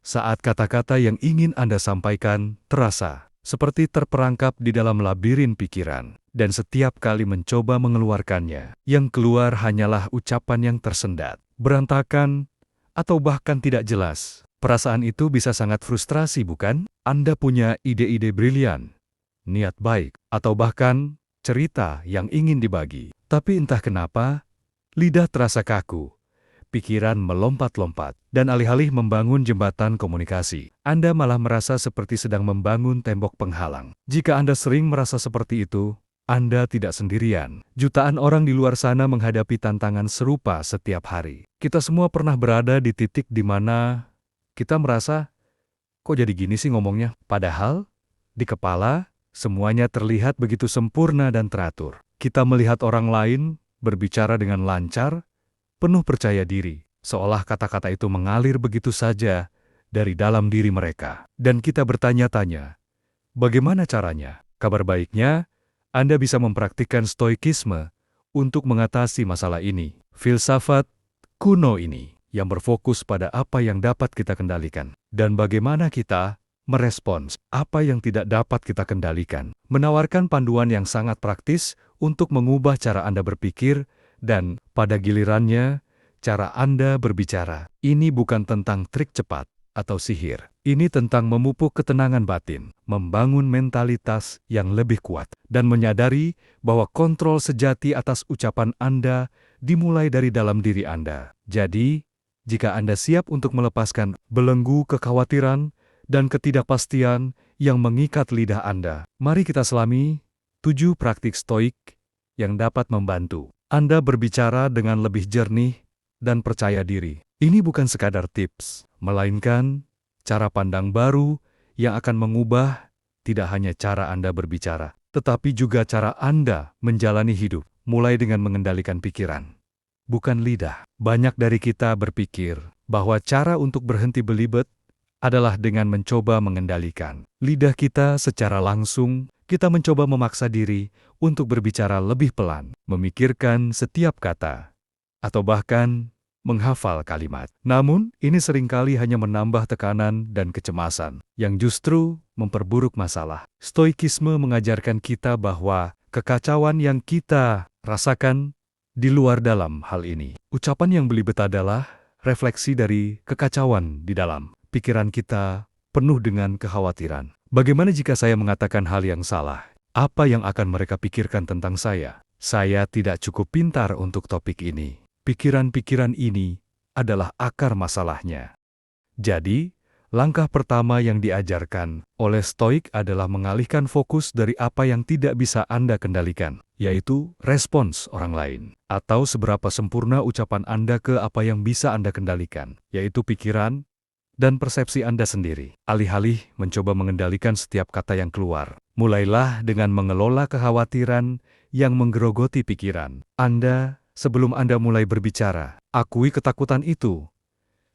Saat kata-kata yang ingin Anda sampaikan terasa seperti terperangkap di dalam labirin pikiran, dan setiap kali mencoba mengeluarkannya, yang keluar hanyalah ucapan yang tersendat, berantakan, atau bahkan tidak jelas. Perasaan itu bisa sangat frustrasi, bukan? Anda punya ide-ide brilian, niat baik, atau bahkan cerita yang ingin dibagi. Tapi entah kenapa, lidah terasa kaku. Pikiran melompat-lompat, dan alih-alih membangun jembatan komunikasi, Anda malah merasa seperti sedang membangun tembok penghalang. Jika Anda sering merasa seperti itu, Anda tidak sendirian. Jutaan orang di luar sana menghadapi tantangan serupa setiap hari. Kita semua pernah berada di titik di mana kita merasa, kok jadi gini sih ngomongnya? Padahal, di kepala, semuanya terlihat begitu sempurna dan teratur. Kita melihat orang lain berbicara dengan lancar, penuh percaya diri, seolah kata-kata itu mengalir begitu saja dari dalam diri mereka. Dan kita bertanya-tanya, bagaimana caranya? Kabar baiknya, Anda bisa mempraktikkan stoikisme untuk mengatasi masalah ini. Filsafat kuno ini yang berfokus pada apa yang dapat kita kendalikan dan bagaimana kita merespons apa yang tidak dapat kita kendalikan. Menawarkan panduan yang sangat praktis untuk mengubah cara Anda berpikir dan, pada gilirannya, cara Anda berbicara. Ini bukan tentang trik cepat atau sihir. Ini tentang memupuk ketenangan batin, membangun mentalitas yang lebih kuat, dan menyadari bahwa kontrol sejati atas ucapan Anda dimulai dari dalam diri Anda. Jadi, jika Anda siap untuk melepaskan belenggu kekhawatiran dan ketidakpastian yang mengikat lidah Anda, mari kita selami 7 praktik stoik yang dapat membantu Anda berbicara dengan lebih jernih dan percaya diri. Ini bukan sekadar tips, melainkan cara pandang baru yang akan mengubah tidak hanya cara Anda berbicara, tetapi juga cara Anda menjalani hidup, mulai dengan mengendalikan pikiran, bukan lidah. Banyak dari kita berpikir bahwa cara untuk berhenti belibet adalah dengan mencoba mengendalikan lidah kita secara langsung. Kita mencoba memaksa diri untuk berbicara lebih pelan, memikirkan setiap kata, atau bahkan menghafal kalimat. Namun, ini seringkali hanya menambah tekanan dan kecemasan, yang justru memperburuk masalah. Stoikisme mengajarkan kita bahwa kekacauan yang kita rasakan di luar dalam hal ini. Ucapan yang belibet adalah refleksi dari kekacauan di dalam. Pikiran kita penuh dengan kekhawatiran. Bagaimana jika saya mengatakan hal yang salah? Apa yang akan mereka pikirkan tentang saya? Saya tidak cukup pintar untuk topik ini. Pikiran-pikiran ini adalah akar masalahnya. Jadi, langkah pertama yang diajarkan oleh Stoik adalah mengalihkan fokus dari apa yang tidak bisa Anda kendalikan, yaitu respons orang lain, atau seberapa sempurna ucapan Anda ke apa yang bisa Anda kendalikan, yaitu pikiran dan persepsi Anda sendiri. Alih-alih mencoba mengendalikan setiap kata yang keluar, mulailah dengan mengelola kekhawatiran yang menggerogoti pikiran Anda sebelum Anda mulai berbicara. Akui ketakutan itu.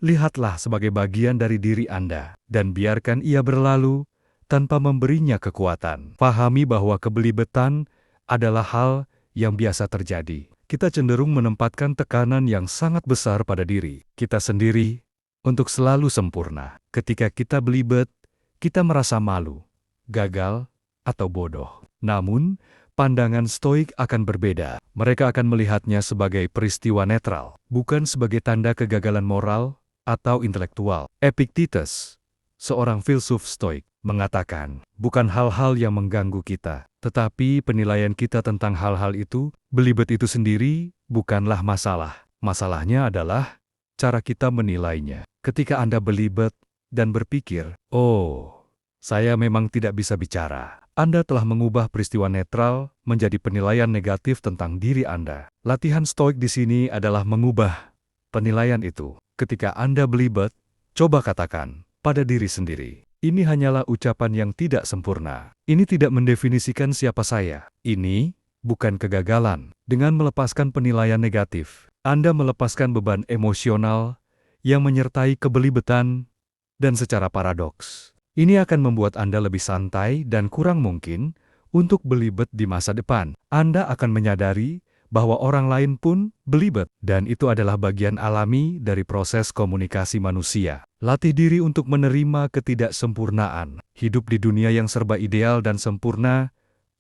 Lihatlah sebagai bagian dari diri Anda, dan biarkan ia berlalu tanpa memberinya kekuatan. Pahami bahwa kebelibetan adalah hal yang biasa terjadi. Kita cenderung menempatkan tekanan yang sangat besar pada diri kita sendiri untuk selalu sempurna. Ketika kita belibet, kita merasa malu, gagal, atau bodoh. Namun, pandangan Stoik akan berbeda. Mereka akan melihatnya sebagai peristiwa netral, bukan sebagai tanda kegagalan moral atau intelektual. Epictetus, seorang filsuf Stoik, mengatakan, bukan hal-hal yang mengganggu kita, tetapi penilaian kita tentang hal-hal itu. Belibet itu sendiri bukanlah masalah. Masalahnya adalah cara kita menilainya. Ketika Anda belibet dan berpikir, oh, saya memang tidak bisa bicara, Anda telah mengubah peristiwa netral menjadi penilaian negatif tentang diri Anda. Latihan Stoik di sini adalah mengubah penilaian itu. Ketika Anda belibet, coba katakan pada diri sendiri, ini hanyalah ucapan yang tidak sempurna. Ini tidak mendefinisikan siapa saya. Ini bukan kegagalan. Dengan melepaskan penilaian negatif, Anda melepaskan beban emosional yang menyertai kebelibetan, dan secara paradoks, ini akan membuat Anda lebih santai dan kurang mungkin untuk belibet di masa depan. Anda akan menyadari bahwa orang lain pun belibet, dan itu adalah bagian alami dari proses komunikasi manusia. Latih diri untuk menerima ketidaksempurnaan. Hidup di dunia yang serba ideal dan sempurna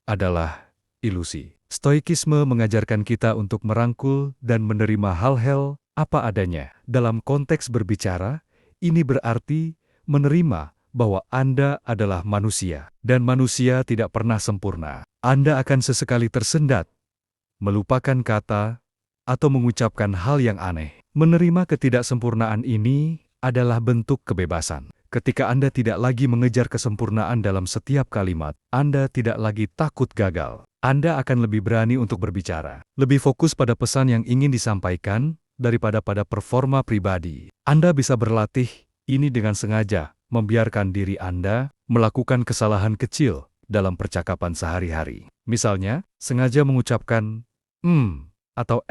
adalah ilusi. Stoikisme mengajarkan kita untuk merangkul dan menerima hal-hal apa adanya. Dalam konteks berbicara, ini berarti menerima bahwa Anda adalah manusia, dan manusia tidak pernah sempurna. Anda akan sesekali tersendat, melupakan kata, atau mengucapkan hal yang aneh. Menerima ketidaksempurnaan ini adalah bentuk kebebasan. Ketika Anda tidak lagi mengejar kesempurnaan dalam setiap kalimat, Anda tidak lagi takut gagal. Anda akan lebih berani untuk berbicara, lebih fokus pada pesan yang ingin disampaikan daripada pada performa pribadi. Anda bisa berlatih ini dengan sengaja, membiarkan diri Anda melakukan kesalahan kecil dalam percakapan sehari-hari. Misalnya, sengaja mengucapkan atau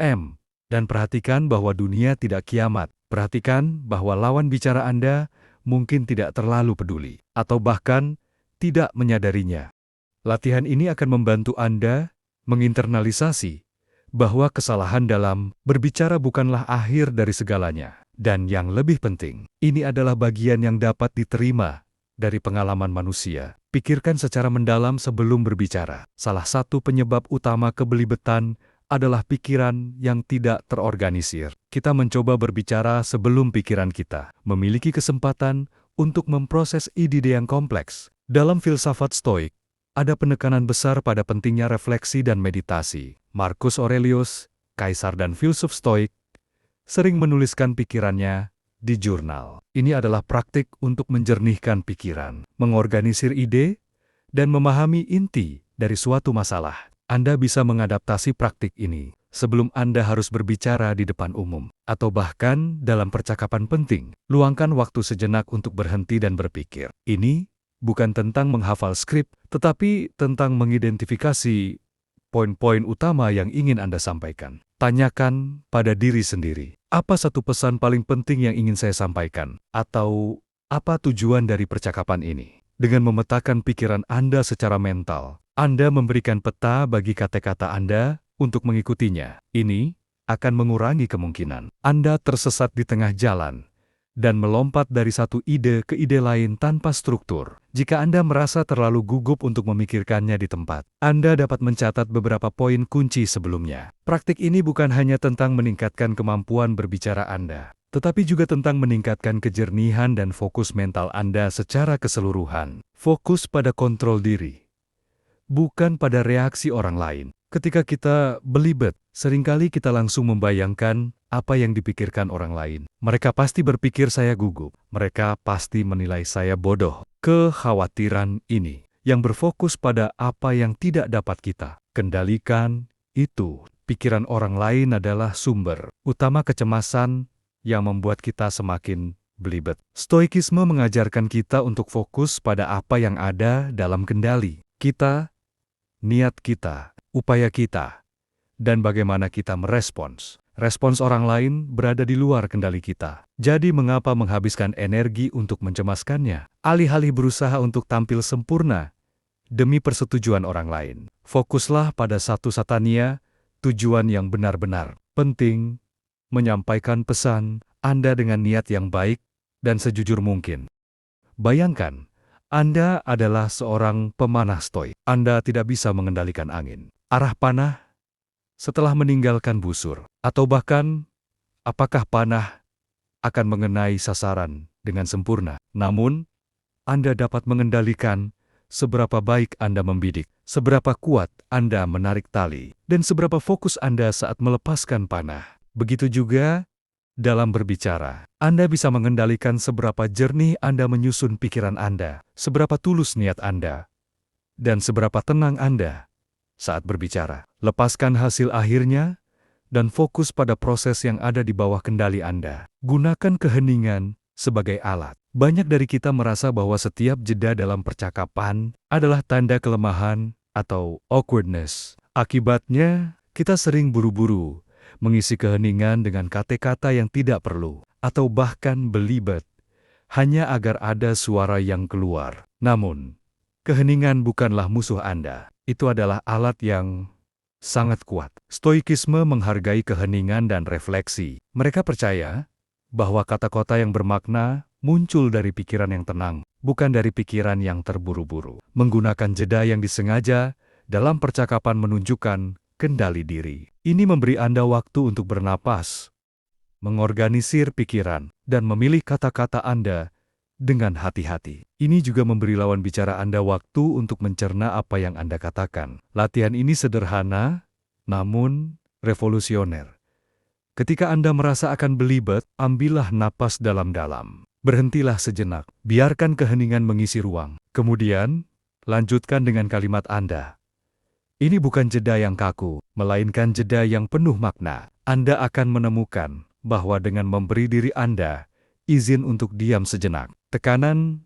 dan perhatikan bahwa dunia tidak kiamat. Perhatikan bahwa lawan bicara Anda mungkin tidak terlalu peduli, atau bahkan tidak menyadarinya. Latihan ini akan membantu Anda menginternalisasi bahwa kesalahan dalam berbicara bukanlah akhir dari segalanya. Dan yang lebih penting, ini adalah bagian yang dapat diterima dari pengalaman manusia. Pikirkan secara mendalam sebelum berbicara. Salah satu penyebab utama kebelibetan adalah pikiran yang tidak terorganisir. Kita mencoba berbicara sebelum pikiran kita memiliki kesempatan untuk memproses ide yang kompleks. Dalam filsafat Stoik, ada penekanan besar pada pentingnya refleksi dan meditasi. Marcus Aurelius, kaisar dan filsuf Stoik, sering menuliskan pikirannya di jurnal. Ini adalah praktik untuk menjernihkan pikiran, mengorganisir ide, dan memahami inti dari suatu masalah. Anda bisa mengadaptasi praktik ini sebelum Anda harus berbicara di depan umum, atau bahkan dalam percakapan penting. Luangkan waktu sejenak untuk berhenti dan berpikir. Ini bukan tentang menghafal skrip, tetapi tentang mengidentifikasi poin-poin utama yang ingin Anda sampaikan. Tanyakan pada diri sendiri, apa satu pesan paling penting yang ingin saya sampaikan? Atau apa tujuan dari percakapan ini? Dengan memetakan pikiran Anda secara mental, Anda memberikan peta bagi kata-kata Anda untuk mengikutinya. Ini akan mengurangi kemungkinan Anda tersesat di tengah jalan dan melompat dari satu ide ke ide lain tanpa struktur. Jika Anda merasa terlalu gugup untuk memikirkannya di tempat, Anda dapat mencatat beberapa poin kunci sebelumnya. Praktik ini bukan hanya tentang meningkatkan kemampuan berbicara Anda, tetapi juga tentang meningkatkan kejernihan dan fokus mental Anda secara keseluruhan. Fokus pada kontrol diri, bukan pada reaksi orang lain. Ketika kita belibet, seringkali kita langsung membayangkan apa yang dipikirkan orang lain. Mereka pasti berpikir saya gugup. Mereka pasti menilai saya bodoh. Kekhawatiran ini yang berfokus pada apa yang tidak dapat kita kendalikan itu. Pikiran orang lain adalah sumber utama kecemasan yang membuat kita semakin belibet. Stoikisme mengajarkan kita untuk fokus pada apa yang ada dalam kendali kita, niat kita, upaya kita, dan bagaimana kita merespons. Respons orang lain berada di luar kendali kita. Jadi mengapa menghabiskan energi untuk mencemaskannya? Alih-alih berusaha untuk tampil sempurna demi persetujuan orang lain. Fokuslah pada satu satania, tujuan yang benar-benar penting, menyampaikan pesan Anda dengan niat yang baik dan sejujur mungkin. Bayangkan, Anda adalah seorang pemanah stoik. Anda tidak bisa mengendalikan angin, arah panah, setelah meninggalkan busur, atau bahkan apakah panah akan mengenai sasaran dengan sempurna. Namun, Anda dapat mengendalikan seberapa baik Anda membidik, seberapa kuat Anda menarik tali, dan seberapa fokus Anda saat melepaskan panah. Begitu juga dalam berbicara, Anda bisa mengendalikan seberapa jernih Anda menyusun pikiran Anda, seberapa tulus niat Anda, dan seberapa tenang Anda saat berbicara. Lepaskan hasil akhirnya dan fokus pada proses yang ada di bawah kendali Anda. Gunakan keheningan sebagai alat. Banyak dari kita merasa bahwa setiap jeda dalam percakapan adalah tanda kelemahan atau awkwardness. Akibatnya, kita sering buru-buru mengisi keheningan dengan kata-kata yang tidak perlu, atau bahkan belibet, hanya agar ada suara yang keluar. Namun, keheningan bukanlah musuh Anda. Itu adalah alat yang sangat kuat. Stoikisme menghargai keheningan dan refleksi. Mereka percaya bahwa kata-kata yang bermakna muncul dari pikiran yang tenang, bukan dari pikiran yang terburu-buru. Menggunakan jeda yang disengaja dalam percakapan menunjukkan kendali diri. Ini memberi Anda waktu untuk bernapas, mengorganisir pikiran, dan memilih kata-kata Anda dengan hati-hati. Ini juga memberi lawan bicara Anda waktu untuk mencerna apa yang Anda katakan. Latihan ini sederhana, namun revolusioner. Ketika Anda merasa akan belibet, ambillah napas dalam-dalam. Berhentilah sejenak, biarkan keheningan mengisi ruang. Kemudian, lanjutkan dengan kalimat Anda. Ini bukan jeda yang kaku, melainkan jeda yang penuh makna. Anda akan menemukan bahwa dengan memberi diri Anda izin untuk diam sejenak, tekanan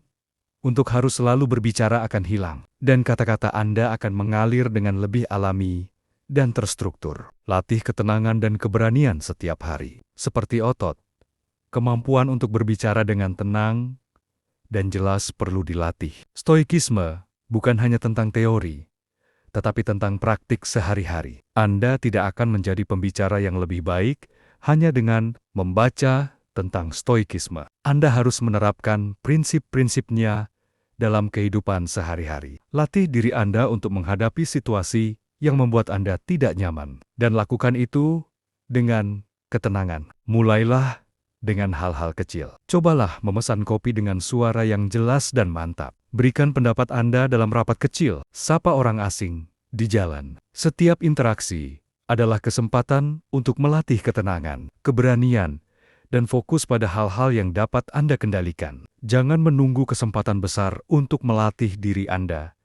untuk harus selalu berbicara akan hilang, dan kata-kata Anda akan mengalir dengan lebih alami dan terstruktur. Latih ketenangan dan keberanian setiap hari. Seperti otot, kemampuan untuk berbicara dengan tenang dan jelas perlu dilatih. Stoikisme bukan hanya tentang teori, tetapi tentang praktik sehari-hari. Anda tidak akan menjadi pembicara yang lebih baik hanya dengan membaca tentang stoikisme. Anda harus menerapkan prinsip-prinsipnya dalam kehidupan sehari-hari. Latih diri Anda untuk menghadapi situasi yang membuat Anda tidak nyaman, dan lakukan itu dengan ketenangan. Mulailah dengan hal-hal kecil. Cobalah memesan kopi dengan suara yang jelas dan mantap. Berikan pendapat Anda dalam rapat kecil. Sapa orang asing di jalan. Setiap interaksi adalah kesempatan untuk melatih ketenangan, keberanian, dan fokus pada hal-hal yang dapat Anda kendalikan. Jangan menunggu kesempatan besar untuk melatih diri Anda.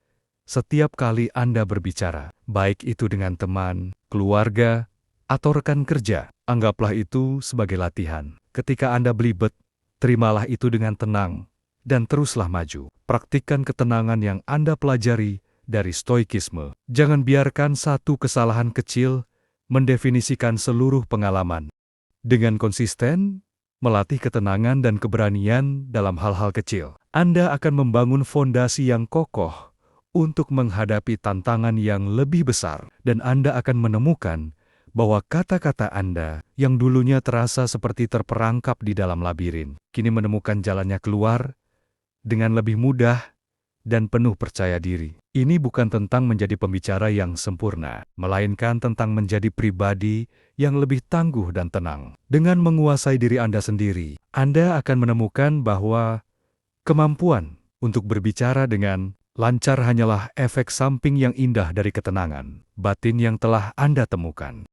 Setiap kali Anda berbicara, baik itu dengan teman, keluarga, atau rekan kerja, anggaplah itu sebagai latihan. Ketika Anda belibet, terimalah itu dengan tenang, dan teruslah maju. Praktikkan ketenangan yang Anda pelajari dari stoikisme. Jangan biarkan satu kesalahan kecil mendefinisikan seluruh pengalaman. Dengan konsisten, melatih ketenangan dan keberanian dalam hal-hal kecil, Anda akan membangun fondasi yang kokoh untuk menghadapi tantangan yang lebih besar, dan Anda akan menemukan bahwa kata-kata Anda yang dulunya terasa seperti terperangkap di dalam labirin, kini menemukan jalannya keluar dengan lebih mudah dan penuh percaya diri. Ini bukan tentang menjadi pembicara yang sempurna, melainkan tentang menjadi pribadi yang lebih tangguh dan tenang. Dengan menguasai diri Anda sendiri, Anda akan menemukan bahwa kemampuan untuk berbicara dengan lancar hanyalah efek samping yang indah dari ketenangan batin yang telah Anda temukan.